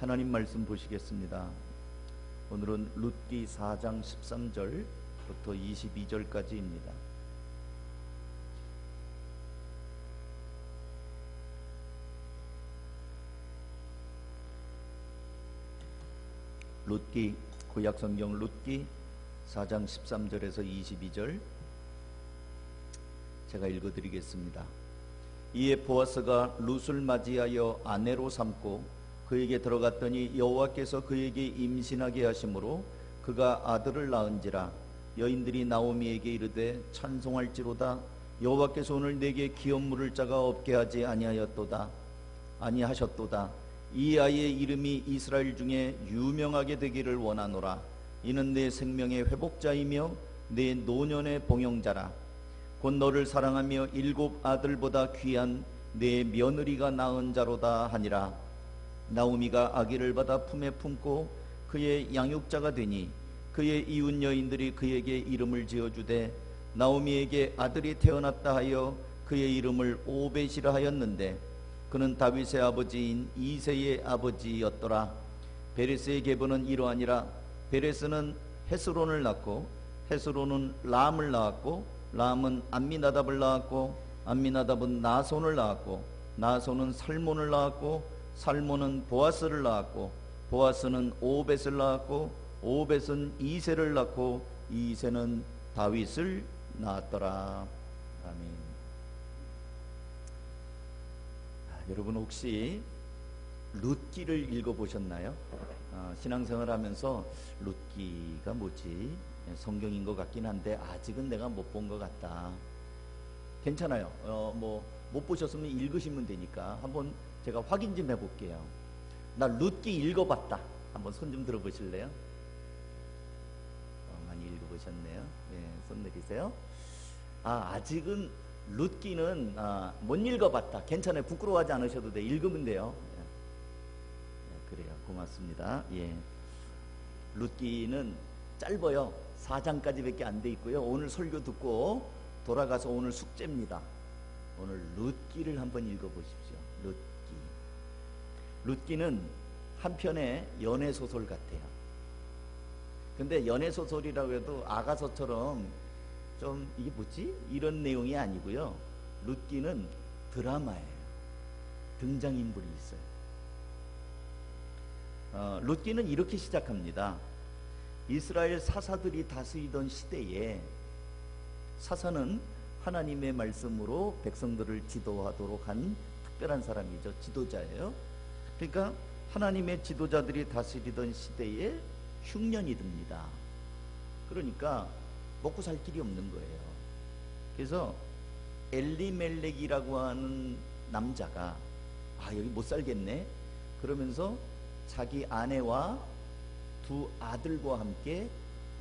하나님 말씀 보시겠습니다. 오늘은 룻기 4장 13절부터 22절까지입니다. 룻기, 구약성경 룻기 4장 13절에서 22절 제가 읽어드리겠습니다. 이에 보아스가 룻을 맞이하여 아내로 삼고 그에게 들어갔더니 여호와께서 그에게 임신하게 하심으로 그가 아들을 낳은지라. 여인들이 나오미에게 이르되 찬송할지로다. 여호와께서 오늘 내게 기업 물을 자가 없게 하지 아니하셨도다. 이 아이의 이름이 이스라엘 중에 유명하게 되기를 원하노라. 이는 내 생명의 회복자이며 내 노년의 봉영자라. 곧 너를 사랑하며 7 아들보다 귀한 내 며느리가 낳은 자로다 하니라. 나오미가 아기를 받아 품에 품고 그의 양육자가 되니 그의 이웃 여인들이 그에게 이름을 지어주되 나오미에게 아들이 태어났다 하여 그의 이름을 오벳이라 하였는데 그는 다윗의 아버지인 이새의 아버지였더라. 베레스의 계보는 이러하니라. 베레스는 헤스론을 낳고 헤스론은 람을 낳았고 람은 암미나답을 낳았고 암미나답은 나손을 낳았고 나손은 살몬을 낳았고 살몬은 보아스를 낳았고 보아스는 오벳을 낳았고 오벳은 이새를 낳고 이새는 다윗을 낳았더라. 아멘. 여러분 혹시 룻기를 읽어보셨나요? 신앙생활 하면서 룻기가 뭐지? 성경인 것 같긴 한데 아직은 내가 못 본 것 같다. 괜찮아요. 못 보셨으면 읽으시면 되니까 한번 제가 확인 좀 해볼게요. 나 룻기 읽어봤다. 한번 손 좀 들어보실래요? 많이 읽어보셨네요. 손 내리세요. 아직은 룻기는 못 읽어봤다. 괜찮아요. 부끄러워하지 않으셔도 돼. 읽으면 돼요. 그래요. 고맙습니다. 룻기는 짧아요. 4장까지밖에 안 돼 있고요. 오늘 설교 듣고 돌아가서 오늘 숙제입니다. 오늘 룻기를 한번 읽어보십시오. 룻기는 한편의 연애소설 같아요. 근데 연애소설이라고 해도 아가서처럼 좀 이게 뭐지? 이런 내용이 아니고요. 룻기는 드라마예요. 등장인물이 있어요. 룻기는 이렇게 시작합니다. 이스라엘 사사들이 다스리던 시대에 사사는 하나님의 말씀으로 백성들을 지도하도록 한 특별한 사람이죠. 지도자예요. 그러니까 하나님의 지도자들이 다스리던 시대에 흉년이 듭니다. 그러니까 먹고 살 길이 없는 거예요. 그래서 엘리멜렉이라고 하는 남자가 여기 못 살겠네 그러면서 자기 아내와 2 아들과 함께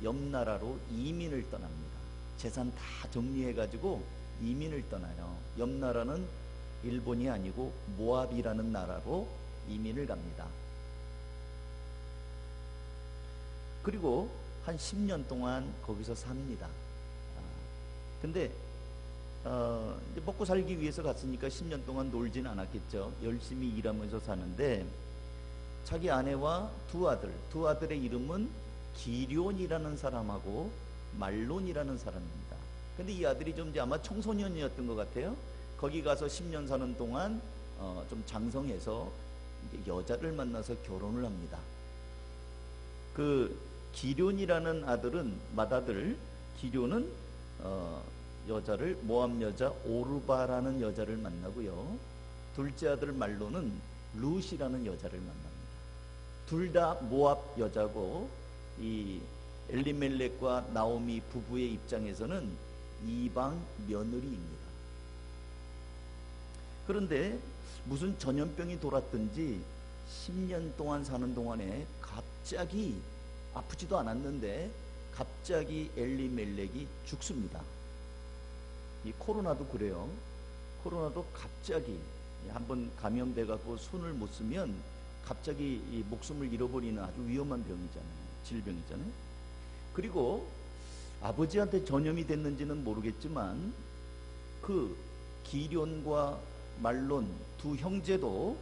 옆나라로 이민을 떠납니다. 재산 다 정리해가지고 이민을 떠나요. 옆나라는 일본이 아니고 모압이라는 나라로 이민을 갑니다. 그리고 한 10년 동안 거기서 삽니다. 근데 이제 먹고 살기 위해서 갔으니까 10년 동안 놀진 않았겠죠. 열심히 일하면서 사는데 자기 아내와 2 아들의 이름은 기럝이라는 사람하고 말론이라는 사람입니다. 근데 이 아들이 좀 이제 아마 청소년이었던 것 같아요. 거기 가서 10년 사는 동안 좀 장성해서 이제 여자를 만나서 결혼을 합니다. 그 기럝이라는 아들은 맏아들 기럝은 여자를 모압 여자 오르바라는 여자를 만나고요. 둘째 아들 말론은 룻이라는 여자를 만납니다. 둘 다 모압 여자고 이 엘리멜렉과 나오미 부부의 입장에서는 이방 며느리입니다. 그런데 무슨 전염병이 돌았든지 10년 동안 사는 동안에 갑자기 아프지도 않았는데 갑자기 엘리멜렉이 죽습니다. 이 코로나도 그래요. 코로나도 갑자기 한번 감염돼 갖고 손을 못 쓰면 갑자기 이 목숨을 잃어버리는 아주 위험한 병이잖아요. 질병이잖아요. 그리고 아버지한테 전염이 됐는지는 모르겠지만 그 기럝과 말론 2 형제도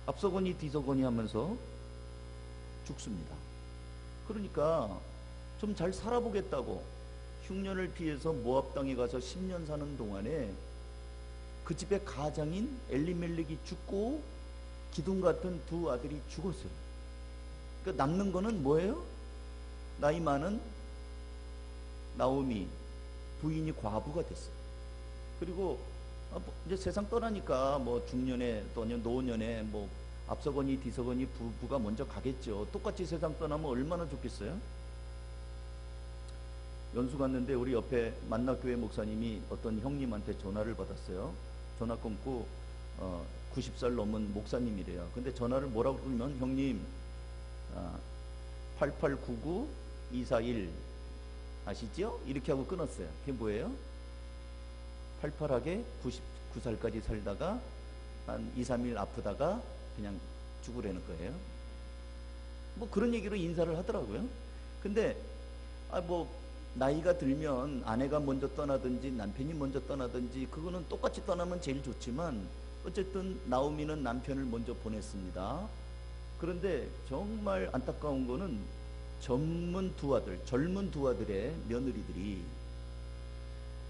앞서거니 뒤서거니 하면서 죽습니다. 그러니까 좀 잘 살아보겠다고 흉년을 피해서 모압 땅에 가서 10년 사는 동안에 그 집의 가장인 엘리멜렉이 죽고 기둥 같은 두 아들이 죽었어요. 그러니까 남는 거는 뭐예요? 나이 많은 나오미 부인이 과부가 됐어요. 그리고 이제 세상 떠나니까 뭐 중년에 또는 노년에 뭐 앞서거니 뒤서거니 부부가 먼저 가겠죠. 똑같이 세상 떠나면 얼마나 좋겠어요? 연수 갔는데 우리 옆에 만나교회 목사님이 어떤 형님한테 전화를 받았어요. 전화 끊고 90살 넘은 목사님이래요. 근데 전화를 뭐라고 그러면 형님 8899-241 아시죠? 이렇게 하고 끊었어요. 그게 뭐예요? 팔팔하게 99살까지 살다가 한 2, 3일 아프다가 그냥 죽으라는 거예요. 뭐 그런 얘기로 인사를 하더라고요. 근데 뭐 나이가 들면 아내가 먼저 떠나든지 남편이 먼저 떠나든지 그거는 똑같이 떠나면 제일 좋지만 어쨌든 나오미는 남편을 먼저 보냈습니다. 그런데 정말 안타까운 거는 젊은 두 아들의 며느리들이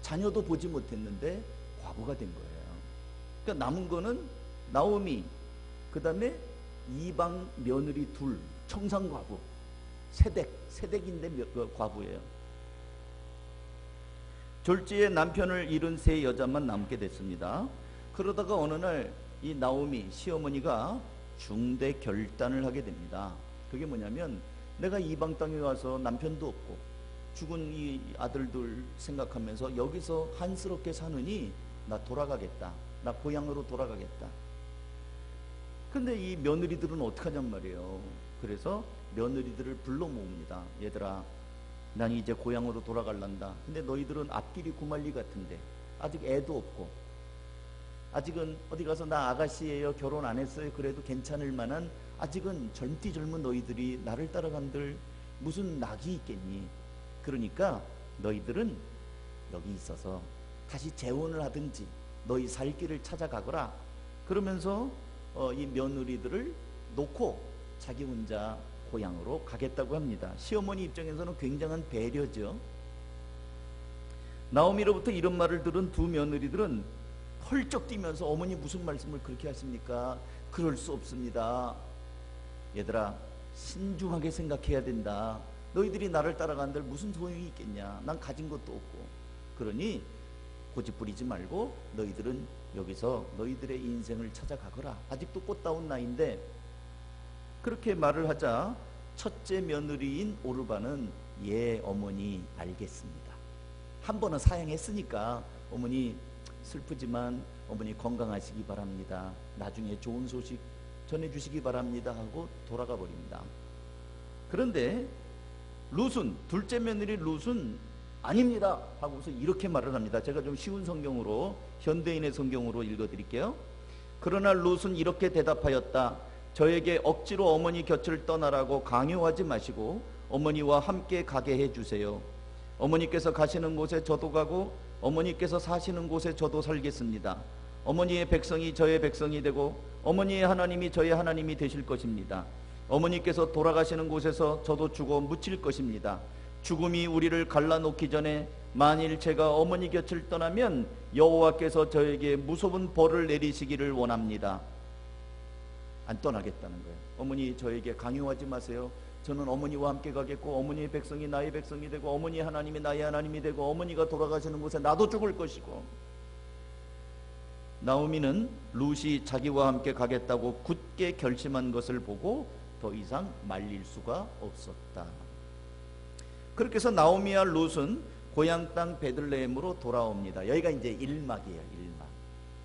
자녀도 보지 못했는데 과부가 된 거예요. 그러니까 남은 거는 나오미, 그 다음에 이방 며느리 둘, 청산과부, 세댁인데 과부예요. 졸지에 남편을 잃은 세 여자만 남게 됐습니다. 그러다가 어느 날 이 나오미 시어머니가 중대 결단을 하게 됩니다. 그게 뭐냐면 내가 이방 땅에 와서 남편도 없고 죽은 이 아들들 생각하면서 여기서 한스럽게 사느니 나 돌아가겠다. 나 고향으로 돌아가겠다. 근데 이 며느리들은 어떡하냔 말이에요. 그래서 며느리들을 불러 모읍니다. 얘들아, 난 이제 고향으로 돌아갈란다. 근데 너희들은 앞길이 구말리 같은데 아직 애도 없고 아직은 어디 가서 나 아가씨예요, 결혼 안 했어요, 그래도 괜찮을 만한 아직은 젊은 너희들이 나를 따라간들 무슨 낙이 있겠니? 그러니까 너희들은 여기 있어서 다시 재혼을 하든지 너희 살 길을 찾아가거라. 그러면서 이 며느리들을 놓고 자기 혼자 고향으로 가겠다고 합니다. 시어머니 입장에서는 굉장한 배려죠. 나오미로부터 이런 말을 들은 두 며느리들은 펄쩍 뛰면서 어머니 무슨 말씀을 그렇게 하십니까? 그럴 수 없습니다. 얘들아, 신중하게 생각해야 된다. 너희들이 나를 따라간들 무슨 소용이 있겠냐? 난 가진 것도 없고. 그러니 고집 부리지 말고 너희들은 여기서 너희들의 인생을 찾아가거라. 아직도 꽃다운 나이인데. 그렇게 말을 하자 첫째 며느리인 오르바는 예 어머니 알겠습니다. 한 번은 사양했으니까 어머니 슬프지만 어머니 건강하시기 바랍니다. 나중에 좋은 소식 전해주시기 바랍니다 하고 돌아가 버립니다. 그런데 룻은, 둘째 며느리 룻은 아닙니다 하고서 이렇게 말을 합니다. 제가 좀 쉬운 성경으로, 현대인의 성경으로 읽어드릴게요. 그러나 룻은 이렇게 대답하였다. 저에게 억지로 어머니 곁을 떠나라고 강요하지 마시고 어머니와 함께 가게 해주세요. 어머니께서 가시는 곳에 저도 가고 어머니께서 사시는 곳에 저도 살겠습니다. 어머니의 백성이 저의 백성이 되고 어머니의 하나님이 저의 하나님이 되실 것입니다. 어머니께서 돌아가시는 곳에서 저도 죽어 묻힐 것입니다. 죽음이 우리를 갈라놓기 전에 만일 제가 어머니 곁을 떠나면 여호와께서 저에게 무서운 벌을 내리시기를 원합니다. 안 떠나겠다는 거예요. 어머니 저에게 강요하지 마세요. 저는 어머니와 함께 가겠고 어머니의 백성이 나의 백성이 되고 어머니의 하나님이 나의 하나님이 되고 어머니가 돌아가시는 곳에 나도 죽을 것이고. 나오미는 룻이 자기와 함께 가겠다고 굳게 결심한 것을 보고 더 이상 말릴 수가 없었다. 그렇게 해서 나오미와 룻은 고향 땅 베들레헴으로 돌아옵니다. 여기가 이제 일막이에요. 일막.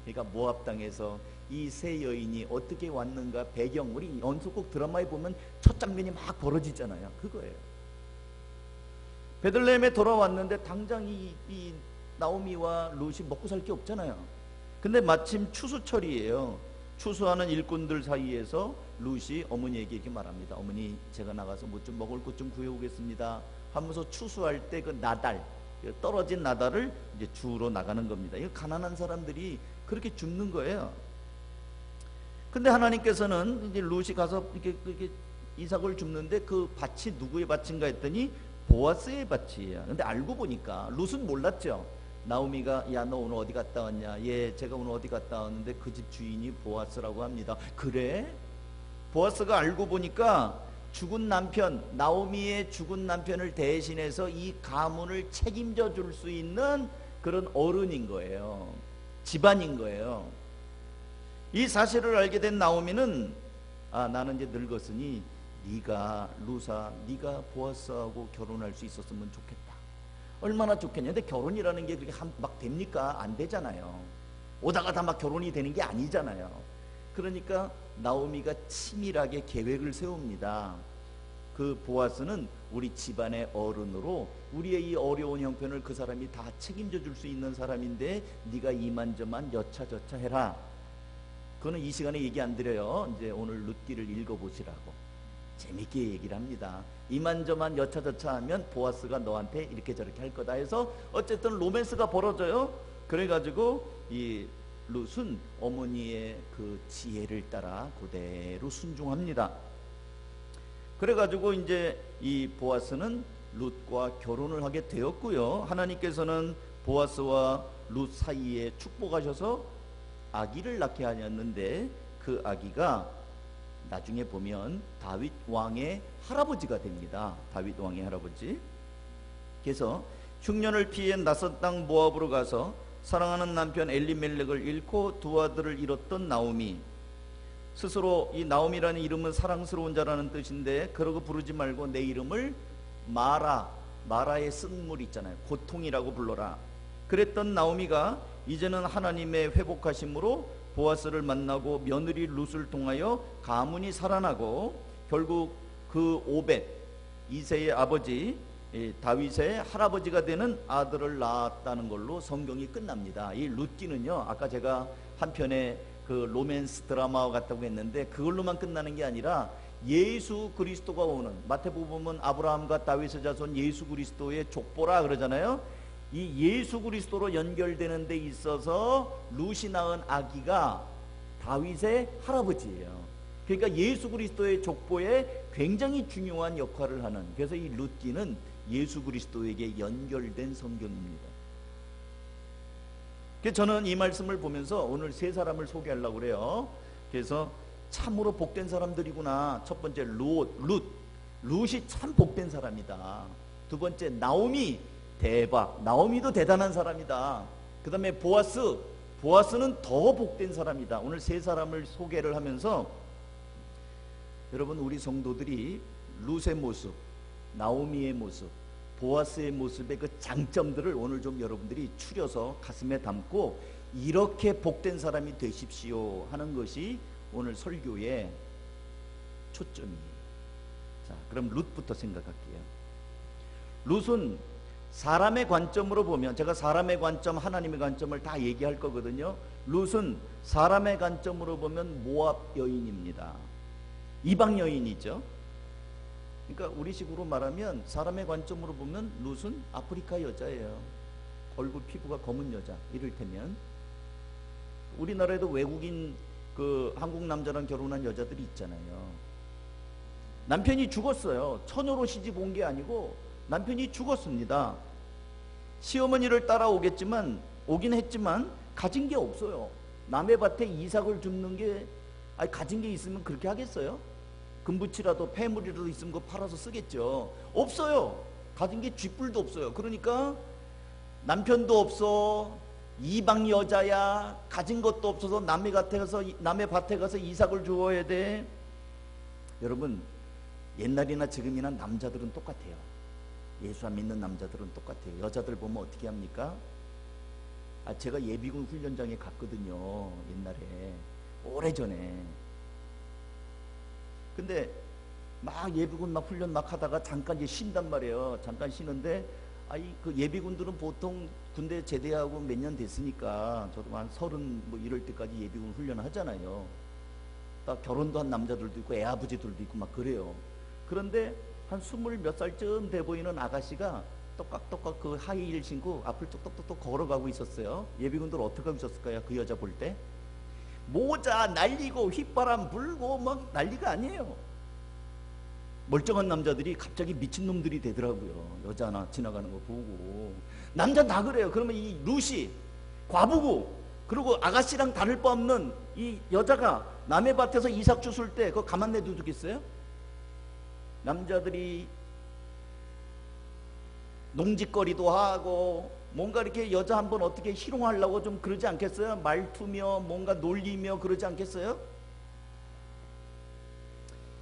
그러니까 모압 땅에서 이 세 여인이 어떻게 왔는가 배경, 우리 연속곡 드라마에 보면 첫 장면이 막 벌어지잖아요. 그거예요. 베들레헴에 돌아왔는데 당장 이 나오미와 룻이 먹고 살 게 없잖아요. 근데 마침 추수철이에요. 추수하는 일꾼들 사이에서 룻이 어머니에게 이렇게 말합니다. 어머니, 제가 나가서 뭐 좀 먹을 것 좀 구해오겠습니다 하면서 추수할 때 그 나달, 떨어진 나달을 이제 주우러 나가는 겁니다. 이거 가난한 사람들이 그렇게 줍는 거예요. 근데 하나님께서는 이제 룻이 가서 이렇게 이삭을 줍는데 그 밭이 누구의 밭인가 했더니 보아스의 밭이에요. 근데 알고 보니까 룻은 몰랐죠. 나오미가 야 너 오늘 어디 갔다 왔냐? 예 제가 오늘 어디 갔다 왔는데 그 집 주인이 보아스라고 합니다. 그래? 보아스가 알고 보니까 죽은 남편, 나오미의 죽은 남편을 대신해서 이 가문을 책임져 줄 수 있는 그런 어른인 거예요. 집안인 거예요. 이 사실을 알게 된 나오미는 나는 이제 늙었으니 네가 룻아 네가 보아스하고 결혼할 수 있었으면 좋겠다. 얼마나 좋겠냐. 근데 결혼이라는 게 그렇게 막 됩니까? 안 되잖아요. 오다가 다 막 결혼이 되는 게 아니잖아요. 그러니까 나오미가 치밀하게 계획을 세웁니다. 그 보아스는 우리 집안의 어른으로 우리의 이 어려운 형편을 그 사람이 다 책임져 줄 수 있는 사람인데 네가 이만저만 여차저차 해라. 그거는 이 시간에 얘기 안 드려요. 이제 오늘 룻기를 읽어보시라고 재밌게 얘기를 합니다. 이만저만 여차저차 하면 보아스가 너한테 이렇게 저렇게 할 거다 해서 어쨌든 로맨스가 벌어져요. 그래가지고 이 룻은 어머니의 그 지혜를 따라 그대로 순종합니다. 그래가지고 이제 이 보아스는 룻과 결혼을 하게 되었고요. 하나님께서는 보아스와 룻 사이에 축복하셔서 아기를 낳게 하였는데 그 아기가 나중에 보면 다윗 왕의 할아버지가 됩니다. 다윗 왕의 할아버지. 그래서 흉년을 피해 낯선 땅 모압으로 가서 사랑하는 남편 엘리멜렉을 잃고 두 아들을 잃었던 나오미. 스스로 이 나오미라는 이름은 사랑스러운 자라는 뜻인데 그러고 부르지 말고 내 이름을 마라의 쓴물 있잖아요. 고통이라고 불러라. 그랬던 나오미가 이제는 하나님의 회복하심으로 보아스를 만나고 며느리 룻을 통하여 가문이 살아나고 결국 그 오벳 이새의 아버지 다윗의 할아버지가 되는 아들을 낳았다는 걸로 성경이 끝납니다. 이 룻기는요 아까 제가 한편에 그 로맨스 드라마와 같다고 했는데 그걸로만 끝나는 게 아니라 예수 그리스도가 오는, 마태복음 보면 아브라함과 다윗의 자손 예수 그리스도의 족보라 그러잖아요. 이 예수 그리스도로 연결되는 데 있어서 룻이 낳은 아기가 다윗의 할아버지예요. 그러니까 예수 그리스도의 족보에 굉장히 중요한 역할을 하는, 그래서 이 룻기는 예수 그리스도에게 연결된 성경입니다. 그래서 저는 이 말씀을 보면서 오늘 세 사람을 소개하려고 그래요. 그래서 참으로 복된 사람들이구나. 첫 번째 룻이 참 복된 사람이다. 두 번째 나오미, 대박, 나오미도 대단한 사람이다. 그 다음에 보아스는 더 복된 사람이다. 오늘 세 사람을 소개를 하면서 여러분 우리 성도들이 룻의 모습, 나오미의 모습, 보아스의 모습의 그 장점들을 오늘 좀 여러분들이 추려서 가슴에 담고 이렇게 복된 사람이 되십시오 하는 것이 오늘 설교의 초점이에요. 자, 그럼 룻부터 생각할게요. 룻은 사람의 관점으로 보면, 제가 사람의 관점, 하나님의 관점을 다 얘기할 거거든요. 룻은 사람의 관점으로 보면 모압 여인입니다. 이방 여인이죠. 그러니까 우리식으로 말하면 사람의 관점으로 보면 룻은 아프리카 여자예요. 얼굴 피부가 검은 여자. 이를테면 우리나라에도 외국인 그 한국 남자랑 결혼한 여자들이 있잖아요. 남편이 죽었어요. 처녀로 시집 온 게 아니고 남편이 죽었습니다. 시어머니를 따라오긴 했지만 가진 게 없어요. 남의 밭에 이삭을 줍는 게, 가진 게 있으면 그렇게 하겠어요? 금붙이라도 폐물이라도 있으면 그거 팔아서 쓰겠죠. 없어요. 가진 게 쥐뿔도 없어요. 그러니까 남편도 없어, 이방 여자야, 가진 것도 없어서 남의 밭에 가서 이삭을 주워야 돼. 여러분 옛날이나 지금이나 남자들은 똑같아요. 예수 안 믿는 남자들은 똑같아요. 여자들 보면 어떻게 합니까? 제가 예비군 훈련장에 갔거든요. 옛날에 오래전에. 근데 막 예비군 막 훈련 막 하다가 잠깐 이제 쉰단 말이에요. 잠깐 쉬는데 그 예비군들은 보통 군대 제대하고 몇 년 됐으니까 저도 한 30 뭐 이럴 때까지 예비군 훈련을 하잖아요. 딱 결혼도 한 남자들도 있고 애 아버지들도 있고 막 그래요. 그런데 한 20 몇 살쯤 돼 보이는 아가씨가 똑깍똑깍 그 하이힐 신고 앞을 똑똑똑똑 걸어가고 있었어요. 예비군들 어떻게 하고 있었을까요? 그 여자 볼 때 모자 날리고 휘바람 불고 막 난리가 아니에요. 멀쩡한 남자들이 갑자기 미친놈들이 되더라고요. 여자 하나 지나가는 거 보고. 남자 다 그래요. 그러면 이 루시 과부고, 그리고 아가씨랑 다를 바 없는 이 여자가 남의 밭에서 이삭 주술 때 그거 가만 내도 두겠어요? 남자들이 농짓거리도 하고 뭔가 이렇게 여자 한번 어떻게 희롱하려고 좀 그러지 않겠어요? 말투며 뭔가 놀리며 그러지 않겠어요?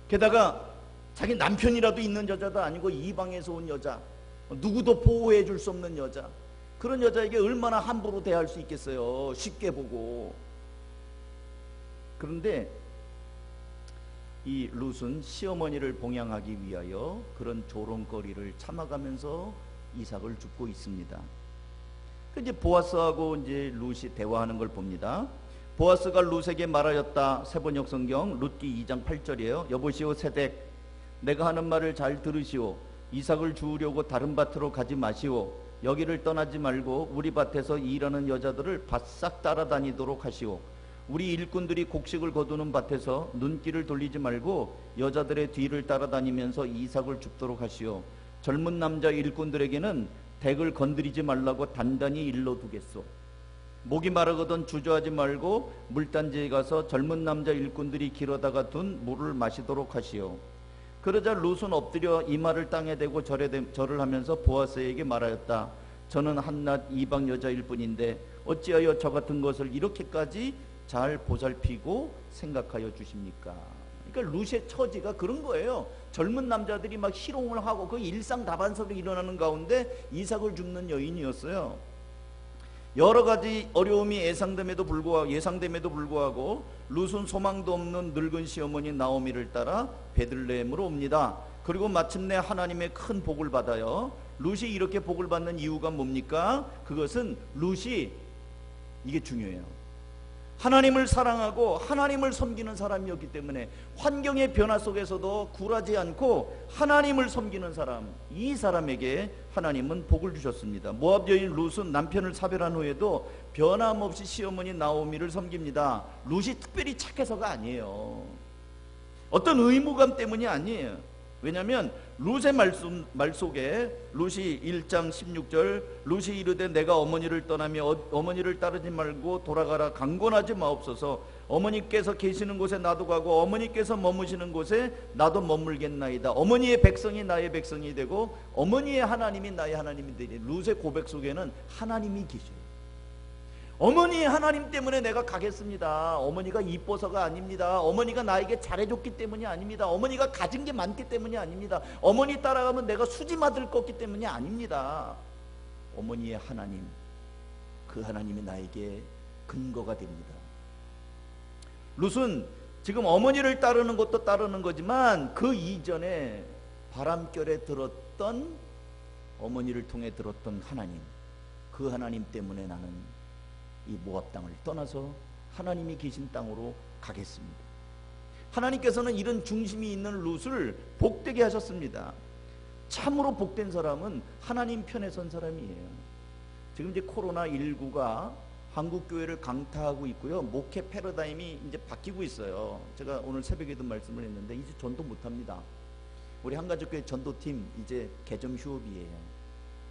게다가 자기 남편이라도 있는 여자도 아니고 이방에서 온 여자, 누구도 보호해 줄 수 없는 여자, 그런 여자에게 얼마나 함부로 대할 수 있겠어요? 쉽게 보고. 그런데 이 룻은 시어머니를 봉양하기 위하여 그런 조롱거리를 참아가면서 이삭을 줍고 있습니다. 이제 보아스하고 이제 룻이 대화하는 걸 봅니다. 보아스가 룻에게 말하였다. 세번역 성경 룻기 2장 8절이에요. 여보시오 세덱, 내가 하는 말을 잘 들으시오. 이삭을 주우려고 다른 밭으로 가지 마시오. 여기를 떠나지 말고 우리 밭에서 일하는 여자들을 바싹 따라다니도록 하시오. 우리 일꾼들이 곡식을 거두는 밭에서 눈길을 돌리지 말고 여자들의 뒤를 따라다니면서 이삭을 줍도록 하시오. 젊은 남자 일꾼들에게는 덱을 건드리지 말라고 단단히 일러두겠소. 목이 마르거든 주저하지 말고 물단지에 가서 젊은 남자 일꾼들이 길어다가 둔 물을 마시도록 하시오. 그러자 룻은 엎드려 이마를 땅에 대고 절을 하면서 보아스에게 말하였다. 저는 한낱 이방 여자일 뿐인데 어찌하여 저 같은 것을 이렇게까지 잘 보살피고 생각하여 주십니까? 그러니까 룻의 처지가 그런 거예요. 젊은 남자들이 막 희롱을 하고 그 일상다반사로 일어나는 가운데 이삭을 줍는 여인이었어요. 여러 가지 어려움이 예상됨에도 불구하고 룻은 소망도 없는 늙은 시어머니 나오미를 따라 베들레헴으로 옵니다. 그리고 마침내 하나님의 큰 복을 받아요. 룻이 이렇게 복을 받는 이유가 뭡니까? 그것은 룻이, 이게 중요해요, 하나님을 사랑하고 하나님을 섬기는 사람이었기 때문에 환경의 변화 속에서도 굴하지 않고 하나님을 섬기는 사람, 이 사람에게 하나님은 복을 주셨습니다. 모압 여인 룻은 남편을 사별한 후에도 변함없이 시어머니 나오미를 섬깁니다. 룻이 특별히 착해서가 아니에요. 어떤 의무감 때문이 아니에요. 왜냐하면 룻의 말 속에 룻이 1장 16절 룻이 이르되 내가 어머니를 떠나며 어머니를 따르지 말고 돌아가라 강권하지 마옵소서. 어머니께서 계시는 곳에 나도 가고 어머니께서 머무시는 곳에 나도 머물겠나이다. 어머니의 백성이 나의 백성이 되고 어머니의 하나님이 나의 하나님이 되리. 룻의 고백 속에는 하나님이 계셔요. 어머니의 하나님 때문에 내가 가겠습니다. 어머니가 이뻐서가 아닙니다. 어머니가 나에게 잘해줬기 때문이 아닙니다. 어머니가 가진 게 많기 때문이 아닙니다. 어머니 따라가면 내가 수지 맞을 거기 때문이 아닙니다. 어머니의 하나님, 그 하나님이 나에게 근거가 됩니다. 룻은 지금 어머니를 따르는 것도 따르는 거지만 그 이전에 바람결에 들었던, 어머니를 통해 들었던 하나님, 그 하나님 때문에 나는 이 모압 땅을 떠나서 하나님이 계신 땅으로 가겠습니다. 하나님께서는 이런 중심이 있는 룻을 복되게 하셨습니다. 참으로 복된 사람은 하나님 편에 선 사람이에요. 지금 이제 코로나19가 한국 교회를 강타하고 있고요. 목회 패러다임이 이제 바뀌고 있어요. 제가 오늘 새벽에도 말씀을 했는데 이제 전도 못합니다. 우리 한가족교회 전도팀 이제 개점 휴업이에요.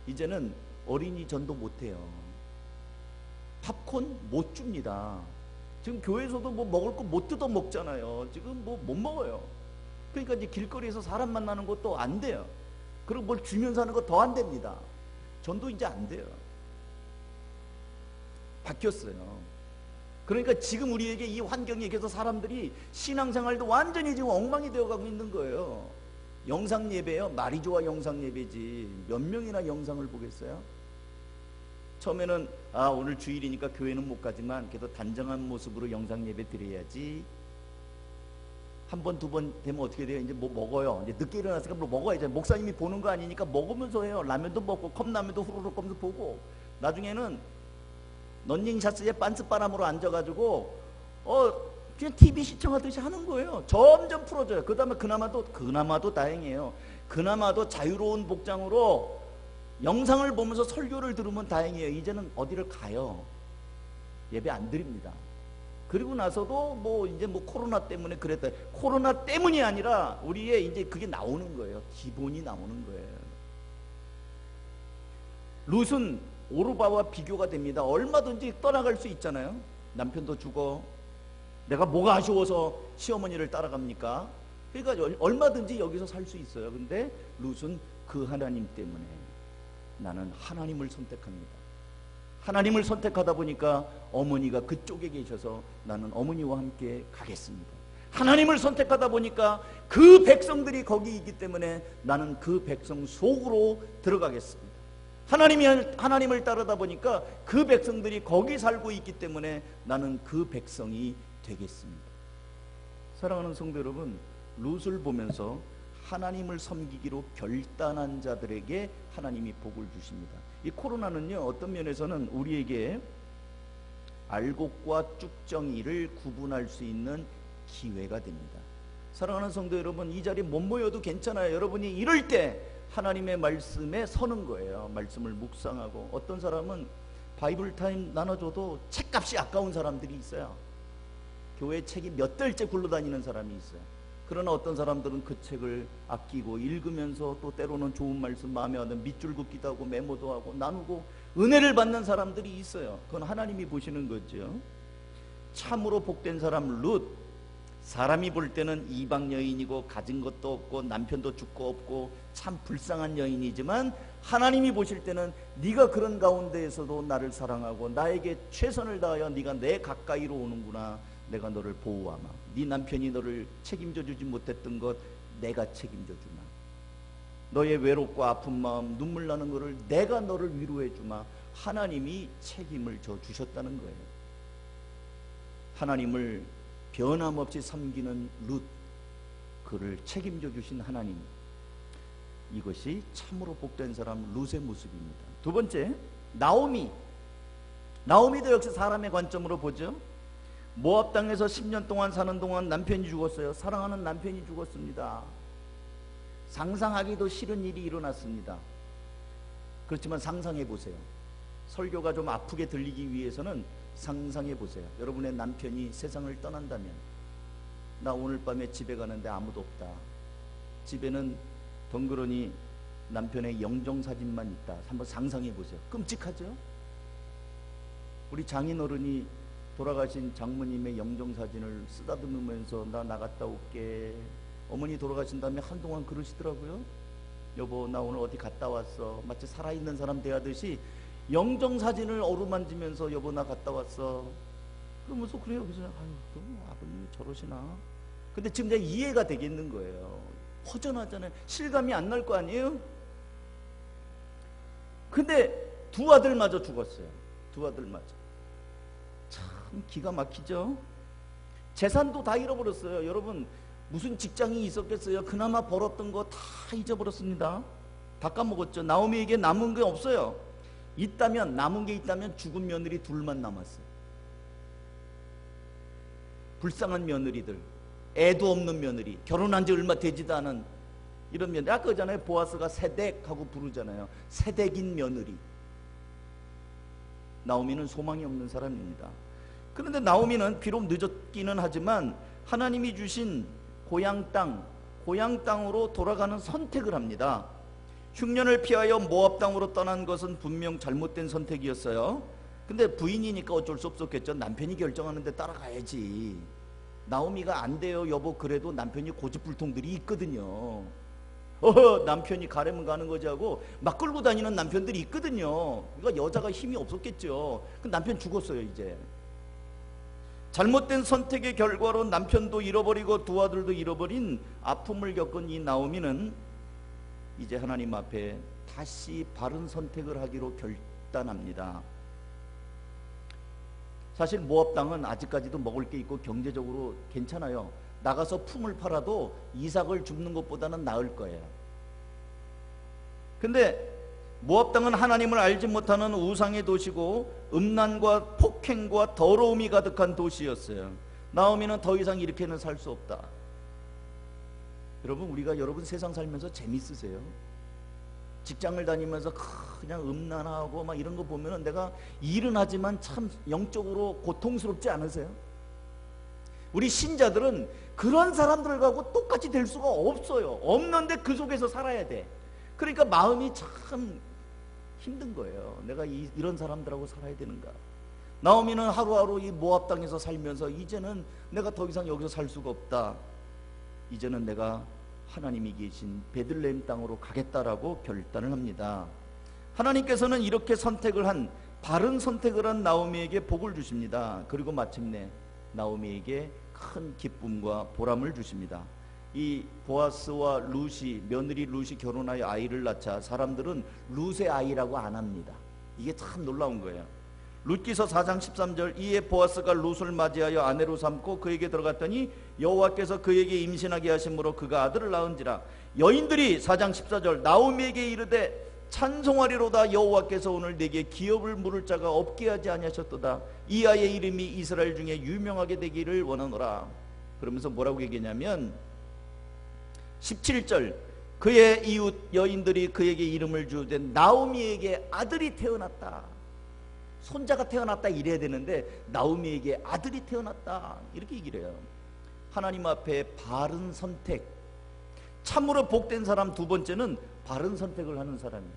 이제는 어린이 전도 못해요. 팝콘 못 줍니다. 지금 교회에서도 뭐 먹을 거 못 뜯어 먹잖아요. 지금 뭐 못 먹어요. 그러니까 이제 길거리에서 사람 만나는 것도 안 돼요. 그리고 뭘 주면서 하는 거 더 안 됩니다. 전도 이제 안 돼요. 바뀌었어요. 그러니까 지금 우리에게 이 환경에 계서 사람들이 신앙생활도 완전히 지금 엉망이 되어가고 있는 거예요. 영상 예배요? 말이 좋아 영상 예배지. 몇 명이나 영상을 보겠어요? 처음에는 오늘 주일이니까 교회는 못 가지만 그래도 단정한 모습으로 영상 예배 드려야지. 한 번, 두 번 되면 어떻게 돼요? 이제 뭐 먹어요. 이제 늦게 일어났으니까 뭐 먹어야죠. 목사님이 보는 거 아니니까 먹으면서 해요. 라면도 먹고 컵라면도 후루룩 거면서 보고. 나중에는 런닝샷스에 빤스바람으로 앉아가지고 그냥 TV 시청하듯이 하는 거예요. 점점 풀어져요. 그 다음에 그나마도 다행이에요. 그나마도 자유로운 복장으로 영상을 보면서 설교를 들으면 다행이에요. 이제는 어디를 가요? 예배 안 드립니다. 그리고 나서도 뭐 이제 뭐 코로나 때문에 그랬다. 코로나 때문이 아니라 우리의 이제 그게 나오는 거예요. 기본이 나오는 거예요. 룻은 오르바와 비교가 됩니다. 얼마든지 떠나갈 수 있잖아요. 남편도 죽어. 내가 뭐가 아쉬워서 시어머니를 따라갑니까? 그러니까 얼마든지 여기서 살 수 있어요. 근데 룻은 그 하나님 때문에 나는 하나님을 선택합니다. 하나님을 선택하다 보니까 어머니가 그쪽에 계셔서 나는 어머니와 함께 가겠습니다. 하나님을 선택하다 보니까 그 백성들이 거기 있기 때문에 나는 그 백성 속으로 들어가겠습니다. 하나님을 따르다 보니까 그 백성들이 거기 살고 있기 때문에 나는 그 백성이 되겠습니다. 사랑하는 성도 여러분, 룻을 보면서 하나님을 섬기기로 결단한 자들에게 하나님이 복을 주십니다. 이 코로나는요, 어떤 면에서는 우리에게 알곡과 쭉정이를 구분할 수 있는 기회가 됩니다. 사랑하는 성도 여러분, 이 자리에 못 모여도 괜찮아요. 여러분이 이럴 때 하나님의 말씀에 서는 거예요. 말씀을 묵상하고. 어떤 사람은 바이블 타임 나눠줘도 책값이 아까운 사람들이 있어요. 교회 책이 몇 달째 굴러다니는 사람이 있어요. 그러나 어떤 사람들은 그 책을 아끼고 읽으면서 또 때로는 좋은 말씀 마음에 와닿는 밑줄 긋기도 하고 메모도 하고 나누고 은혜를 받는 사람들이 있어요. 그건 하나님이 보시는 거죠. 참으로 복된 사람 룻, 사람이 볼 때는 이방 여인이고 가진 것도 없고 남편도 죽고 없고 참 불쌍한 여인이지만 하나님이 보실 때는 네가 그런 가운데에서도 나를 사랑하고 나에게 최선을 다하여 네가 내 가까이로 오는구나. 내가 너를 보호하마. 네 남편이 너를 책임져 주지 못했던 것 내가 책임져 주마. 너의 외롭고 아픈 마음 눈물 나는 것을 내가 너를 위로해 주마. 하나님이 책임을 져 주셨다는 거예요. 하나님을 변함없이 섬기는 룻, 그를 책임져 주신 하나님, 이것이 참으로 복된 사람 룻의 모습입니다. 두 번째, 나오미도 역시 사람의 관점으로 보죠. 모압 땅에서 10년 동안 사는 동안 남편이 죽었어요. 사랑하는 남편이 죽었습니다. 상상하기도 싫은 일이 일어났습니다. 그렇지만 상상해 보세요. 설교가 좀 아프게 들리기 위해서는 상상해 보세요. 여러분의 남편이 세상을 떠난다면, 나 오늘 밤에 집에 가는데 아무도 없다. 집에는 덩그러니 남편의 영정사진만 있다. 한번 상상해 보세요. 끔찍하죠? 우리 장인어른이 돌아가신 장모님의 영정사진을 쓰다듬으면서 나 나갔다 올게. 어머니 돌아가신 다음에 한동안 그러시더라고요. 여보, 나 오늘 어디 갔다 왔어. 마치 살아있는 사람 대하듯이 영정사진을 어루만지면서 여보 나 갔다 왔어. 그러면서 그래요. 그래서 아유, 아버님이 저러시나. 근데 지금 내가 이해가 되겠는 거예요. 허전하잖아요. 실감이 안 날 거 아니에요? 근데 두 아들마저 죽었어요. 두 아들마저. 참 기가 막히죠. 재산도 다 잃어버렸어요. 여러분, 무슨 직장이 있었겠어요? 그나마 벌었던 거 다 잊어버렸습니다. 다 까먹었죠. 나오미에게 남은 게 없어요. 남은 게 있다면 죽은 며느리 둘만 남았어요. 불쌍한 며느리들, 애도 없는 며느리, 결혼한 지 얼마 되지도 않은 이런 며느리. 아까 그잖아요. 보아스가 세덱하고 부르잖아요. 세덱인 며느리. 나오미는 소망이 없는 사람입니다. 그런데 나오미는 비록 늦었기는 하지만 하나님이 주신 고향 땅으로 돌아가는 선택을 합니다. 흉년을 피하여 모압 땅으로 떠난 것은 분명 잘못된 선택이었어요. 근데 부인이니까 어쩔 수 없었겠죠. 남편이 결정하는데 따라가야지. 나오미가 안 돼요 여보, 그래도 남편이 고집불통들이 있거든요. 남편이 가려면 가는 거지 하고 막 끌고 다니는 남편들이 있거든요. 그러니까 여자가 힘이 없었겠죠. 그 남편 죽었어요. 이제 잘못된 선택의 결과로 남편도 잃어버리고 두 아들도 잃어버린 아픔을 겪은 이 나오미는 이제 하나님 앞에 다시 바른 선택을 하기로 결단합니다. 사실 모압 땅은 아직까지도 먹을 게 있고 경제적으로 괜찮아요. 나가서 품을 팔아도 이삭을 줍는 것보다는 나을 거예요. 근데 모압 땅은 하나님을 알지 못하는 우상의 도시고 음란과 폭행과 더러움이 가득한 도시였어요. 나오미는 더 이상 이렇게는 살 수 없다. 여러분 세상 살면서 재밌으세요? 직장을 다니면서 그냥 음란하고 막 이런 거 보면은 내가 일은 하지만 참 영적으로 고통스럽지 않으세요? 우리 신자들은 그런 사람들하고 똑같이 될 수가 없어요. 없는데 그 속에서 살아야 돼. 그러니까 마음이 참 힘든 거예요. 내가 이런 사람들하고 살아야 되는가. 나오미는 하루하루 이 모압 땅에서 살면서 이제는 내가 더 이상 여기서 살 수가 없다. 이제는 내가 하나님이 계신 베들레헴 땅으로 가겠다라고 결단을 합니다. 하나님께서는 이렇게 바른 선택을 한 나오미에게 복을 주십니다. 그리고 마침내 나오미에게 큰 기쁨과 보람을 주십니다. 이 보아스와 룻이, 며느리 룻이 결혼하여 아이를 낳자 사람들은 룻의 아이라고 안 합니다. 이게 참 놀라운 거예요. 룻기서 4장 13절, 이에 보아스가 룻을 맞이하여 아내로 삼고 그에게 들어갔더니 여호와께서 그에게 임신하게 하심으로 그가 아들을 낳은지라. 여인들이 4장 14절, 나오미에게 이르되 찬송하리로다. 여호와께서 오늘 내게 기업을 물을 자가 없게 하지 아니하셨도다. 이 아이의 이름이 이스라엘 중에 유명하게 되기를 원하노라. 그러면서 뭐라고 얘기냐면 17절, 그의 이웃 여인들이 그에게 이름을 주되 나오미에게 아들이 태어났다. 손자가 태어났다 이래야 되는데 나오미에게 아들이 태어났다 이렇게 얘기를 해요. 하나님 앞에 바른 선택, 참으로 복된 사람 두 번째는 바른 선택을 하는 사람이에요.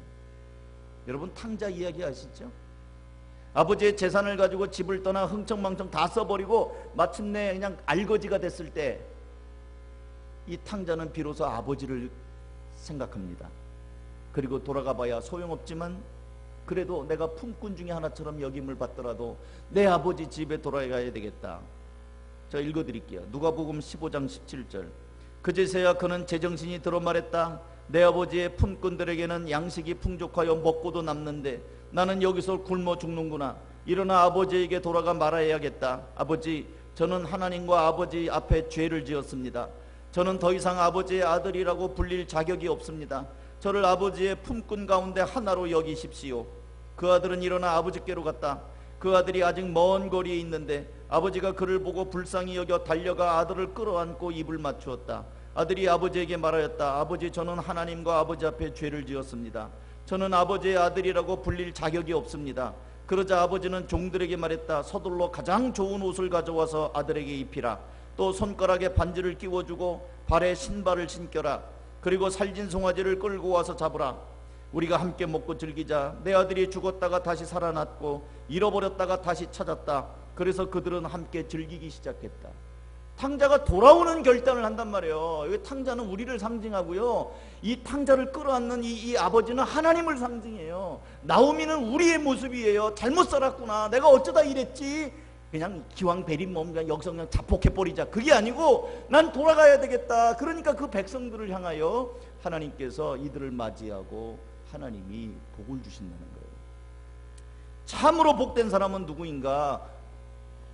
여러분 탕자 이야기 아시죠? 아버지의 재산을 가지고 집을 떠나 흥청망청 다 써버리고 마침내 그냥 알거지가 됐을 때 이 탕자는 비로소 아버지를 생각합니다. 그리고 돌아가 봐야 소용없지만 그래도 내가 품꾼 중에 하나처럼 여김을 받더라도 내 아버지 집에 돌아가야 되겠다. 제가 읽어드릴게요. 누가복음 15장 17절, 그제서야 그는 제정신이 들어 말했다. 내 아버지의 품꾼들에게는 양식이 풍족하여 먹고도 남는데 나는 여기서 굶어 죽는구나. 일어나 아버지에게 돌아가 말아야겠다. 아버지, 저는 하나님과 아버지 앞에 죄를 지었습니다. 저는 더 이상 아버지의 아들이라고 불릴 자격이 없습니다. 저를 아버지의 품꾼 가운데 하나로 여기십시오. 그 아들은 일어나 아버지께로 갔다. 그 아들이 아직 먼 거리에 있는데 아버지가 그를 보고 불쌍히 여겨 달려가 아들을 끌어안고 입을 맞추었다. 아들이 아버지에게 말하였다. 아버지, 저는 하나님과 아버지 앞에 죄를 지었습니다. 저는 아버지의 아들이라고 불릴 자격이 없습니다. 그러자 아버지는 종들에게 말했다. 서둘러 가장 좋은 옷을 가져와서 아들에게 입히라. 또 손가락에 반지를 끼워주고 발에 신발을 신겨라. 그리고 살진 송아지를 끌고 와서 잡으라. 우리가 함께 먹고 즐기자. 내 아들이 죽었다가 다시 살아났고 잃어버렸다가 다시 찾았다. 그래서 그들은 함께 즐기기 시작했다. 탕자가 돌아오는 결단을 한단 말이에요. 이 탕자는 우리를 상징하고요, 이 탕자를 끌어안는 이 아버지는 하나님을 상징해요. 나오미는 우리의 모습이에요. 잘못 살았구나, 내가 어쩌다 이랬지, 그냥 기왕 베린 몸 그냥 여기서 그냥 자폭해버리자, 그게 아니고 난 돌아가야 되겠다. 그러니까 그 백성들을 향하여 하나님께서 이들을 맞이하고 하나님이 복을 주신다는 거예요. 참으로 복된 사람은 누구인가?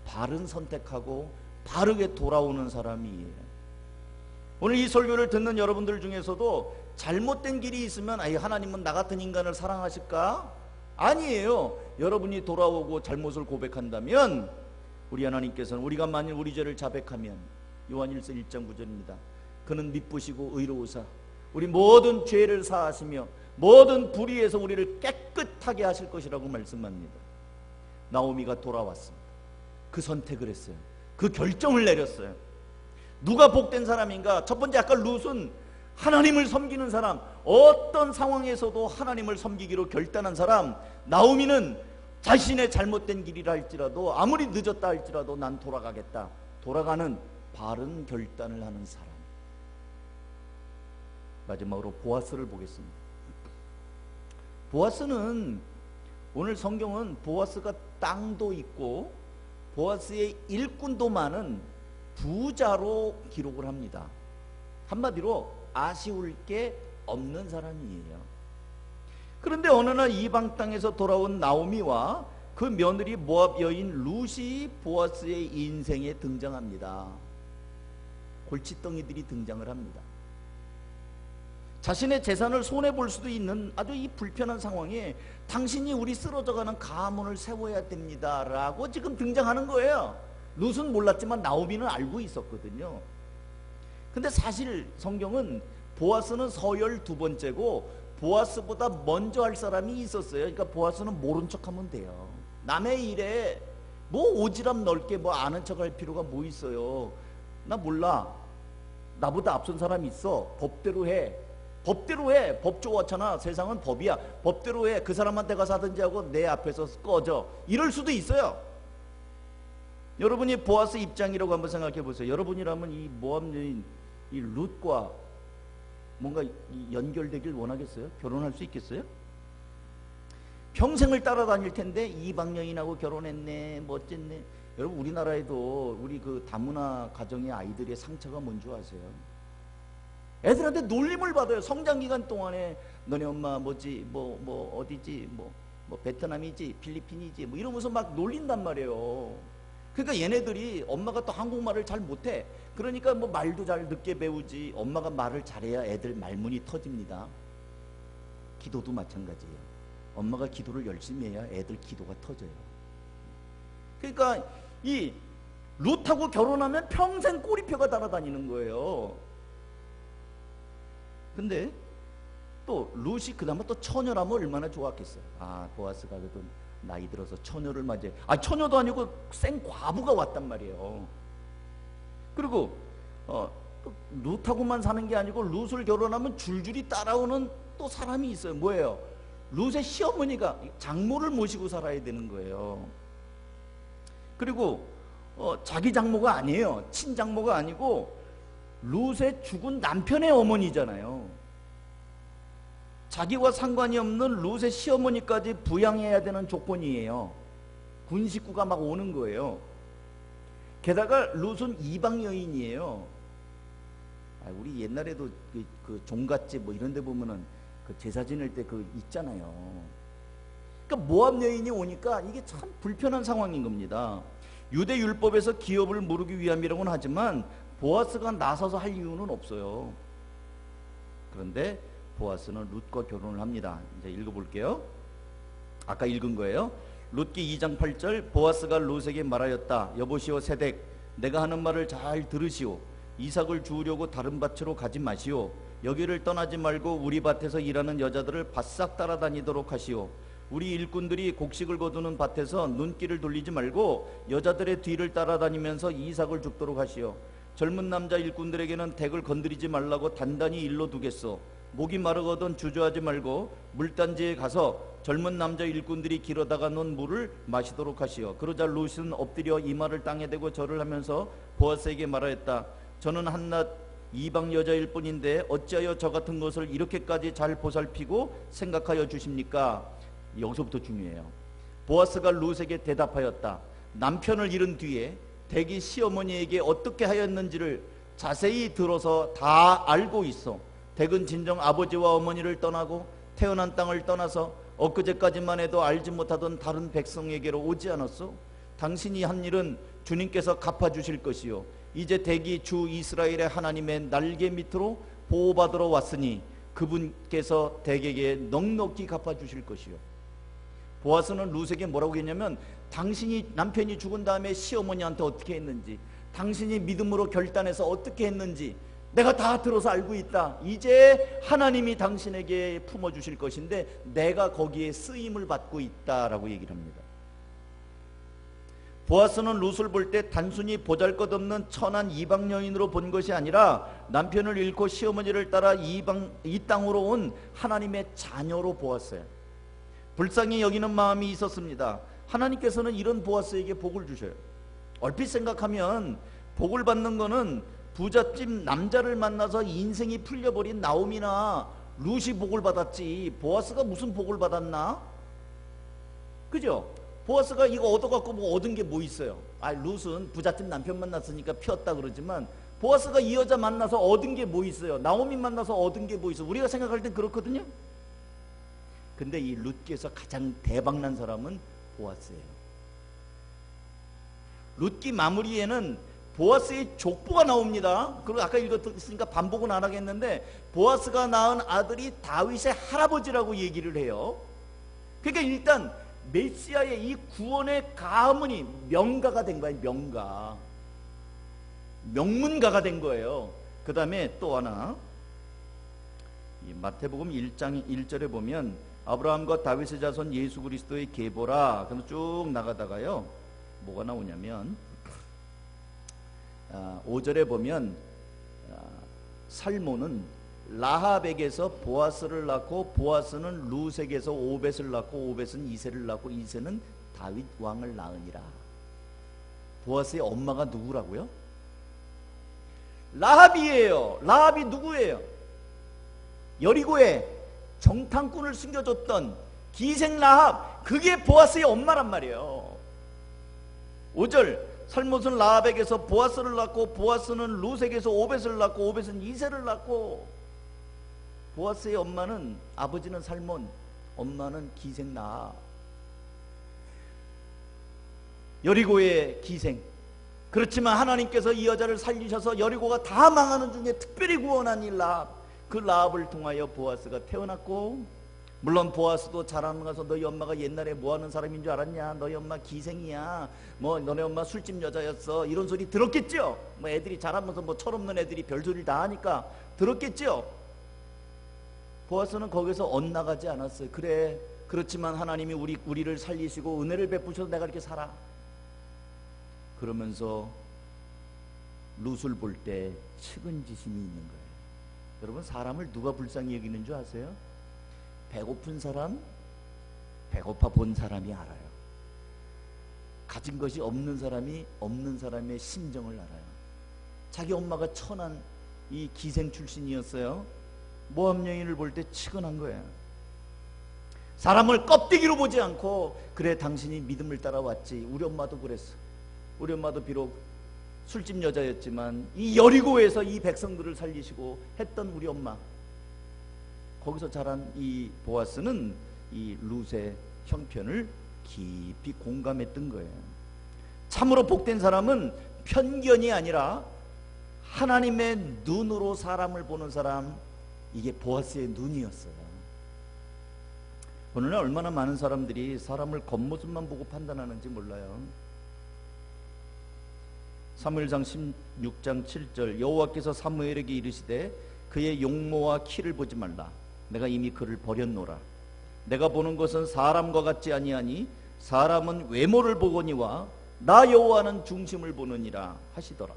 바른 선택하고 바르게 돌아오는 사람이에요. 오늘 이 설교를 듣는 여러분들 중에서도 잘못된 길이 있으면 하나님은 나 같은 인간을 사랑하실까? 아니에요. 여러분이 돌아오고 잘못을 고백한다면 우리 하나님께서는, 우리가 만일 우리 죄를 자백하면, 요한일서 1장 9절입니다. 그는 미쁘시고 의로우사 우리 모든 죄를 사하시며 모든 불의에서 우리를 깨끗하게 하실 것이라고 말씀합니다. 나오미가 돌아왔습니다. 그 선택을 했어요. 그 결정을 내렸어요. 누가 복된 사람인가? 첫 번째, 아까 룻은 하나님을 섬기는 사람, 어떤 상황에서도 하나님을 섬기기로 결단한 사람. 나오미는 자신의 잘못된 길이라 할지라도, 아무리 늦었다 할지라도 난 돌아가겠다, 돌아가는 바른 결단을 하는 사람. 마지막으로 보아스를 보겠습니다. 보아스는, 오늘 성경은 보아스가 땅도 있고 보아스의 일꾼도 많은 부자로 기록을 합니다. 한마디로 아쉬울 게 없는 사람이에요. 그런데 어느 날 이방 땅에서 돌아온 나오미와 그 며느리 모압 여인 룻이 보아스의 인생에 등장합니다. 골칫덩이들이 등장을 합니다. 자신의 재산을 손해볼 수도 있는 아주 이 불편한 상황에 당신이 우리 쓰러져가는 가문을 세워야 됩니다 라고 지금 등장하는 거예요. 룻은 몰랐지만 나오미는 알고 있었거든요. 근데 사실 성경은 보아스는 서열 두 번째고 보아스보다 먼저 할 사람이 있었어요. 그러니까 보아스는 모른 척하면 돼요. 남의 일에 뭐 오지랖 넓게 뭐 아는 척할 필요가 뭐 있어요. 나 몰라. 나보다 앞선 사람이 있어. 법대로 해. 법대로 해. 법 좋았잖아. 세상은 법이야. 법대로 해. 그 사람한테 가서 하든지 하고 내 앞에서 꺼져. 이럴 수도 있어요. 여러분이 보아스 입장이라고 한번 생각해 보세요. 여러분이라면 이 모압 여인 이 룻과 뭔가 연결되길 원하겠어요? 결혼할 수 있겠어요? 평생을 따라다닐 텐데 이방 여인하고 결혼했네, 뭐 어쨌네. 여러분, 우리나라에도 우리 그 다문화 가정의 아이들의 상처가 뭔지 아세요? 애들한테 놀림을 받아요. 성장 기간 동안에 너네 엄마 뭐지, 뭐 어디지, 뭐 베트남이지, 필리핀이지, 뭐 이러면서 막 놀린단 말이에요. 그러니까 얘네들이 엄마가 또 한국말을 잘 못해. 그러니까 뭐 말도 잘 늦게 배우지. 엄마가 말을 잘해야 애들 말문이 터집니다. 기도도 마찬가지예요. 엄마가 기도를 열심히 해야 애들 기도가 터져요. 그러니까 이 룻하고 결혼하면 평생 꼬리표가 달아다니는 거예요. 근데 또 룻이 그나마 또 처녀라면 얼마나 좋았겠어요. 아, 보아스가 그래도 나이 들어서 처녀를 맞이해. 아, 처녀도 아니고 생 과부가 왔단 말이에요. 그리고 룻하고만 사는 게 아니고 룻을 결혼하면 줄줄이 따라오는 또 사람이 있어요. 뭐예요? 룻의 시어머니가 장모를 모시고 살아야 되는 거예요. 그리고 자기 장모가 아니에요. 친장모가 아니고 룻의 죽은 남편의 어머니잖아요. 자기와 상관이 없는 룻의 시어머니까지 부양해야 되는 조건이에요. 군 식구가 막 오는 거예요. 게다가 룻은 이방 여인이에요. 우리 옛날에도 그 종갓집 뭐 이런 데 보면은 그 제사 지낼 때 그 있잖아요. 그러니까 모압 여인이 오니까 이게 참 불편한 상황인 겁니다. 유대 율법에서 기업을 모르기 위함이라고는 하지만 보아스가 나서서 할 이유는 없어요. 그런데 보아스는 룻과 결혼을 합니다. 이제 읽어볼게요. 아까 읽은 거예요. 룻기 2장 8절. 보아스가 룻에게 말하였다. 여보시오 세덱, 내가 하는 말을 잘 들으시오. 이삭을 주우려고 다른 밭으로 가지 마시오. 여기를 떠나지 말고 우리 밭에서 일하는 여자들을 바싹 따라다니도록 하시오. 우리 일꾼들이 곡식을 거두는 밭에서 눈길을 돌리지 말고 여자들의 뒤를 따라다니면서 이삭을 줍도록 하시오. 젊은 남자 일꾼들에게는 덱을 건드리지 말라고 단단히 일러 두겠소. 목이 마르거든 주저하지 말고 물단지에 가서 젊은 남자 일꾼들이 길어다가 놓은 물을 마시도록 하시오. 그러자 룻은 엎드려 이마를 땅에 대고 절을 하면서 보아스에게 말하였다. 저는 한낱 이방 여자일 뿐인데 어찌하여 저 같은 것을 이렇게까지 잘 보살피고 생각하여 주십니까? 여기서부터 중요해요. 보아스가 룻에게 대답하였다. 남편을 잃은 뒤에 댁이 시어머니에게 어떻게 하였는지를 자세히 들어서 다 알고 있어. 댁은 진정 아버지와 어머니를 떠나고 태어난 땅을 떠나서 엊그제까지만 해도 알지 못하던 다른 백성에게로 오지 않았소? 당신이 한 일은 주님께서 갚아주실 것이요, 이제 댁이 주 이스라엘의 하나님의 날개 밑으로 보호받으러 왔으니 그분께서 댁에게 넉넉히 갚아주실 것이요. 보아스는 룻에게 뭐라고 했냐면, 당신이 남편이 죽은 다음에 시어머니한테 어떻게 했는지, 당신이 믿음으로 결단해서 어떻게 했는지 내가 다 들어서 알고 있다. 이제 하나님이 당신에게 품어주실 것인데 내가 거기에 쓰임을 받고 있다라고 얘기를 합니다. 보아스는 룻을 볼 때 단순히 보잘것없는 천한 이방 여인으로 본 것이 아니라 남편을 잃고 시어머니를 따라 이 땅으로 온 하나님의 자녀로 보았어요. 불쌍히 여기는 마음이 있었습니다. 하나님께서는 이런 보아스에게 복을 주셔요. 얼핏 생각하면 복을 받는 거는 부잣집 남자를 만나서 인생이 풀려버린 나오미나 룻이 복을 받았지, 보아스가 무슨 복을 받았나? 그죠? 보아스가 이거 얻어갖고 뭐 얻은 게 뭐 있어요? 룻은 부잣집 남편 만났으니까 피었다 그러지만 보아스가 이 여자 만나서 얻은 게 뭐 있어요? 나오미 만나서 얻은 게 뭐 있어요? 우리가 생각할 땐 그렇거든요. 근데 이 룻기에서 가장 대박난 사람은 보아스예요. 룻기 마무리에는 보아스의 족보가 나옵니다. 그리고 아까 읽었으니까 반복은 안 하겠는데 보아스가 낳은 아들이 다윗의 할아버지라고 얘기를 해요. 그러니까 일단 메시아의 이 구원의 가문이 명가가 된 거예요. 명문가가 된 거예요. 그 다음에 또 하나, 이 마태복음 1장 1절에 보면 아브라함과 다윗의 자손 예수 그리스도의 계보라, 그럼 쭉 나가다가요, 뭐가 나오냐면 5절에 보면 살몬은 라합에게서 보아스를 낳고 보아스는 루색에서 오벳을 낳고 오벳은 이새를 낳고 이새는 다윗 왕을 낳으니라. 보아스의 엄마가 누구라고요? 라합이에요. 라합이 누구예요? 여리고에 정탐꾼을 숨겨줬던 기생 라합, 그게 보아스의 엄마란 말이에요. 5절 살못은 라합에게서 보아스를 낳고 보아스는 루색에서 오벳을 낳고 오벳은 이새를 낳고. 보아스의 엄마는, 아버지는 살몬, 엄마는 기생 라합. 여리고의 기생. 그렇지만 하나님께서 이 여자를 살리셔서 여리고가 다 망하는 중에 특별히 구원한 이 라합, 그 라합을 통하여 보아스가 태어났고, 물론 보아스도 자라는 가서 너희 엄마가 옛날에 뭐하는 사람인 줄 알았냐, 너희 엄마 기생이야, 뭐 너네 엄마 술집 여자였어, 이런 소리 들었겠죠. 뭐 애들이 자라면서 뭐 철없는 애들이 별소리를 다 하니까 들었겠죠. 보아스는 거기서 엇나가지 않았어요. 그래, 그렇지만 하나님이 우리를 살리시고 은혜를 베푸셔서 내가 이렇게 살아. 그러면서 룻을 볼 때 측은지심이 있는 거예요. 여러분, 사람을 누가 불쌍히 여기는 줄 아세요? 배고픈 사람, 배고파 본 사람이 알아요. 가진 것이 없는 사람이 없는 사람의 심정을 알아요. 자기 엄마가 천한 이 기생 출신이었어요. 모함 여인을 볼 때 측은한 거예요. 사람을 껍데기로 보지 않고, 그래 당신이 믿음을 따라왔지. 우리 엄마도 그랬어. 우리 엄마도 비록 술집 여자였지만 이 여리고에서 이 백성들을 살리시고 했던 우리 엄마. 거기서 자란 이 보아스는 이 룻의 형편을 깊이 공감했던 거예요. 참으로 복된 사람은 편견이 아니라 하나님의 눈으로 사람을 보는 사람, 이게 보아스의 눈이었어요. 오늘날 얼마나 많은 사람들이 사람을 겉모습만 보고 판단하는지 몰라요. 사무엘상 16장 7절 여호와께서 사무엘에게 이르시되 그의 용모와 키를 보지 말라. 내가 이미 그를 버렸노라. 내가 보는 것은 사람과 같지 아니하니 사람은 외모를 보거니와 나 여호와는 중심을 보느니라 하시더라.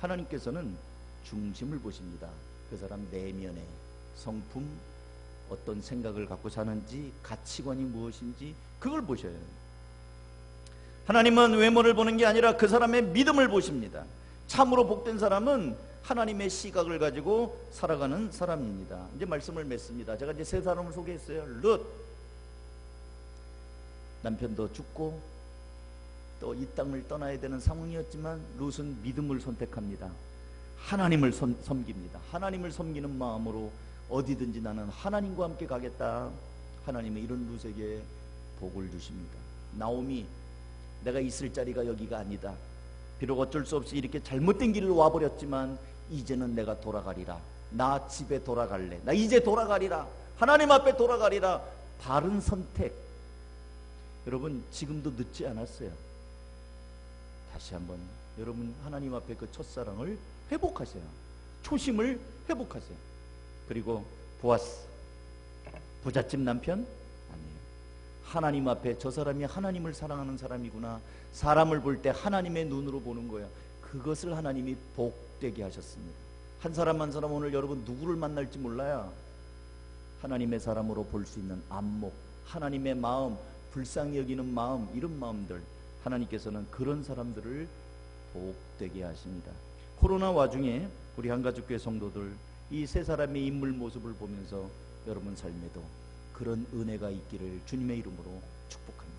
하나님께서는 중심을 보십니다. 그 사람 내면의 성품, 어떤 생각을 갖고 사는지, 가치관이 무엇인지 그걸 보셔요. 하나님은 외모를 보는 게 아니라 그 사람의 믿음을 보십니다. 참으로 복된 사람은 하나님의 시각을 가지고 살아가는 사람입니다. 이제 말씀을 맺습니다. 제가 이제 세 사람을 소개했어요. 룻, 남편도 죽고 또 이 땅을 떠나야 되는 상황이었지만 룻은 믿음을 선택합니다. 하나님을 섬깁니다. 하나님을 섬기는 마음으로 어디든지 나는 하나님과 함께 가겠다. 하나님은 이런 룻에게 복을 주십니다. 나오미, 내가 있을 자리가 여기가 아니다. 비록 어쩔 수 없이 이렇게 잘못된 길을 와버렸지만 이제는 내가 돌아가리라. 나 집에 돌아갈래. 나 이제 돌아가리라. 하나님 앞에 돌아가리라. 바른 선택. 여러분, 지금도 늦지 않았어요. 다시 한번 여러분 하나님 앞에 그 첫사랑을 회복하세요. 초심을 회복하세요. 그리고 보아스, 부잣집 남편? 아니에요. 하나님 앞에 저 사람이 하나님을 사랑하는 사람이구나. 사람을 볼 때 하나님의 눈으로 보는 거야. 그것을 하나님이 복되게 하셨습니다. 한 사람 한 사람 오늘 여러분 누구를 만날지 몰라요. 하나님의 사람으로 볼 수 있는 안목, 하나님의 마음, 불쌍히 여기는 마음, 이런 마음들, 하나님께서는 그런 사람들을 복되게 하십니다. 코로나 와중에 우리 한가족교회 성도들 이 세 사람의 인물 모습을 보면서 여러분 삶에도 그런 은혜가 있기를 주님의 이름으로 축복합니다.